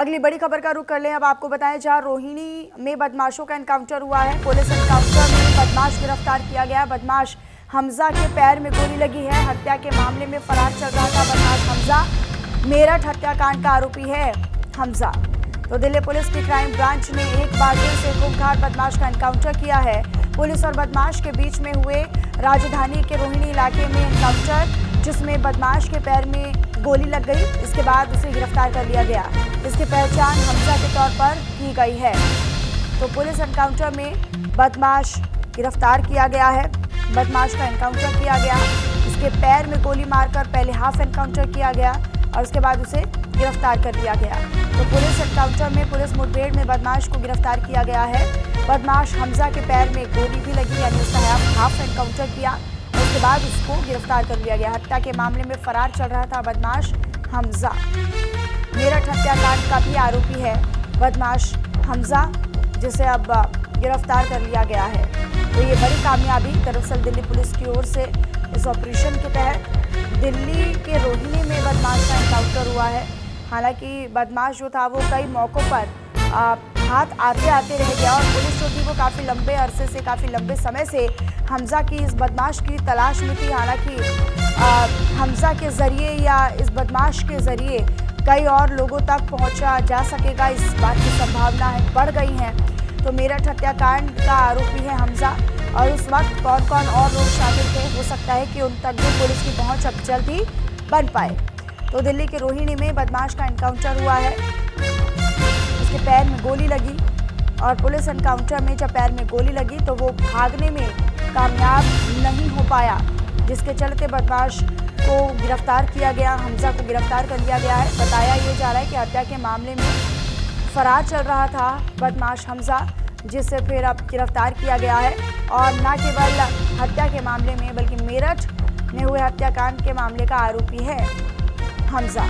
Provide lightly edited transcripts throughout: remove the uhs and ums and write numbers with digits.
अगली बड़ी खबर का रुख कर लें। अब आपको बताएं, जहां रोहिणी में बदमाशों का एनकाउंटर हुआ है। पुलिस एनकाउंटर में बदमाश गिरफ्तार किया गया। बदमाश हमजा के पैर में गोली लगी है। हत्या के मामले में फरार चल रहा था बदमाश हमजा। मेरठ हत्याकांड का आरोपी है हमजा। तो दिल्ली पुलिस की क्राइम ब्रांच ने एक बागियों से खूंखार बदमाश का एनकाउंटर किया है। पुलिस और बदमाश के बीच में हुए राजधानी के रोहिणी इलाके में एनकाउंटर, जिसमें बदमाश के पैर में गोली लग गई। इसके बाद उसे गिरफ्तार कर लिया गया। इसकी पहचान हमजा के तौर पर की गई है। तो पुलिस एनकाउंटर में बदमाश गिरफ्तार किया गया है। बदमाश का एनकाउंटर किया गया। इसके पैर में गोली मारकर पहले हाफ एनकाउंटर किया गया और उसके बाद उसे गिरफ्तार कर लिया गया। तो पुलिस एनकाउंटर में पुलिस मुठभेड़ में बदमाश को गिरफ्तार किया गया है। बदमाश हमजा के पैर में गोली भी लगी, यानी उसका हाफ एनकाउंटर किया और उसके बाद उसको गिरफ्तार कर लिया गया। हत्या के मामले में फरार चल रहा था बदमाश हमजा। मेरठ हत्याकांड का भी आरोपी है बदमाश हमजा, जिसे अब गिरफ्तार कर लिया गया है। तो ये बड़ी कामयाबी दरअसल दिल्ली पुलिस की ओर से इस ऑपरेशन के तहत दिल्ली के रोहिणी में बदमाश का एनकाउंटर हुआ है। हालांकि बदमाश जो था वो कई मौक़ों पर हाथ आते आते रह गया और पुलिस जो थी वो काफ़ी लंबे अरसे से, काफ़ी लंबे समय से हमजा की, इस बदमाश की तलाश में थी। हालांकि हमजा के ज़रिए या इस बदमाश के ज़रिए कई और लोगों तक पहुंचा जा सकेगा, इस बात की संभावना है, बढ़ गई हैं। तो मेरठ हत्याकांड का आरोपी है हमजा और उस वक्त कौन कौन और लोग शामिल थे, हो सकता है कि उन तक भी पुलिस की पहुंच अब जल्द ही बन पाए। तो दिल्ली के रोहिणी में बदमाश का एनकाउंटर हुआ है। उसके पैर में गोली लगी और पुलिस एनकाउंटर में जब पैर में गोली लगी तो वो भागने में कामयाब नहीं हो पाया, जिसके चलते बदमाश को गिरफ्तार किया गया। हमजा को गिरफ्तार कर लिया गया है। बताया ये जा रहा है कि हत्या के मामले में फरार चल रहा था बदमाश हमजा, जिसे फिर अब गिरफ्तार किया गया है। और न केवल हत्या के मामले में बल्कि मेरठ में हुए हत्याकांड के मामले का आरोपी है हमजा।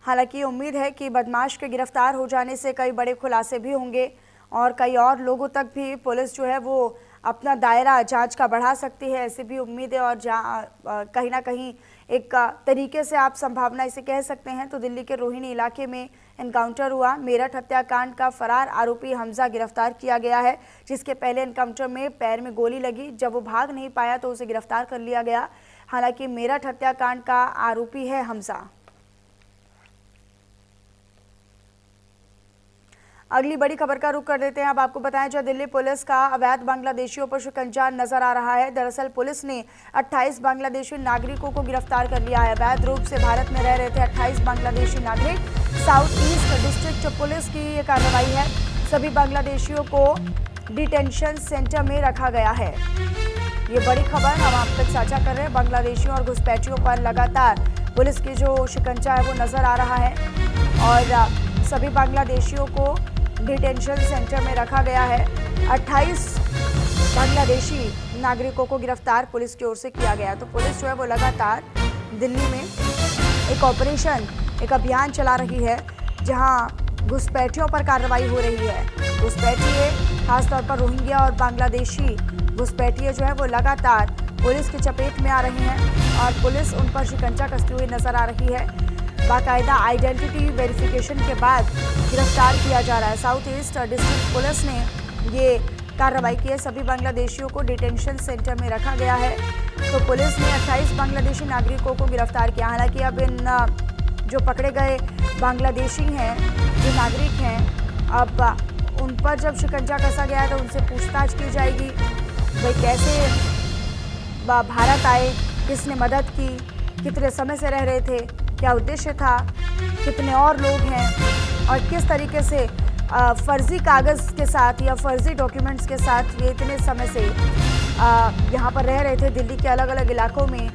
हालांकि उम्मीद है कि बदमाश के गिरफ्तार हो जाने से कई बड़े खुलासे भी होंगे और कई और लोगों तक भी पुलिस जो है वो अपना दायरा जांच का बढ़ा सकती है, ऐसी भी उम्मीद है। और कहीं ना कहीं एक तरीके से आप संभावना इसे कह सकते हैं। तो दिल्ली के रोहिणी इलाके में एनकाउंटर हुआ। मेरठ हत्याकांड का फरार आरोपी हमजा गिरफ्तार किया गया है, जिसके पहले एनकाउंटर में पैर में गोली लगी। जब वो भाग नहीं पाया तो उसे गिरफ्तार कर लिया गया। हालांकि मेरठ हत्याकांड का आरोपी है हमजा। अगली बड़ी खबर का रुख कर देते हैं। अब आपको बताएं, जो दिल्ली पुलिस का अवैध बांग्लादेशियों पर शिकंजा नजर आ रहा है। दरअसल पुलिस ने 28 बांग्लादेशी नागरिकों को गिरफ्तार कर लिया है। अवैध रूप से भारत में रह रहे थे 28 बांग्लादेशी नागरिक। साउथ ईस्ट डिस्ट्रिक्ट पुलिस की ये कार्रवाई है। सभी बांग्लादेशियों को डिटेंशन सेंटर में रखा गया है। ये बड़ी खबर हम आप तक साझा कर रहे हैं। बांग्लादेशियों और घुसपैठियों पर लगातार पुलिस की जो शिकंजा है वो नजर आ रहा है और सभी बांग्लादेशियों को डिटेंशन सेंटर में रखा गया है। 28 बांग्लादेशी नागरिकों को गिरफ्तार पुलिस की ओर से किया गया। तो पुलिस जो है वो लगातार दिल्ली में एक ऑपरेशन, एक अभियान चला रही है, जहां घुसपैठियों पर कार्रवाई हो रही है। घुसपैठिए, खासतौर पर रोहिंग्या और बांग्लादेशी घुसपैठिए जो है वो लगातार पुलिस की चपेट में आ रही हैं और पुलिस उन पर शिकंजा कसती हुई नजर आ रही है। बाकायदा आइडेंटिटी वेरिफिकेशन के बाद गिरफ्तार किया जा रहा है। साउथ ईस्ट डिस्ट्रिक्ट पुलिस ने ये कार्रवाई की है। सभी बांग्लादेशियों को डिटेंशन सेंटर में रखा गया है। तो पुलिस ने 28 बांग्लादेशी नागरिकों को गिरफ्तार किया। हालांकि अब इन जो पकड़े गए बांग्लादेशी हैं, जो नागरिक हैं, अब उन पर जब शिकंजा कसा गया है तो उनसे पूछताछ की जाएगी। भाई कैसे भारत आए, किसने मदद की, कितने समय से रह रहे थे, क्या उद्देश्य था, कितने और लोग हैं और किस तरीके से फर्जी कागज़ के साथ या फर्जी डॉक्यूमेंट्स के साथ ये इतने समय से यहाँ पर रह रहे थे दिल्ली के अलग अलग इलाकों में।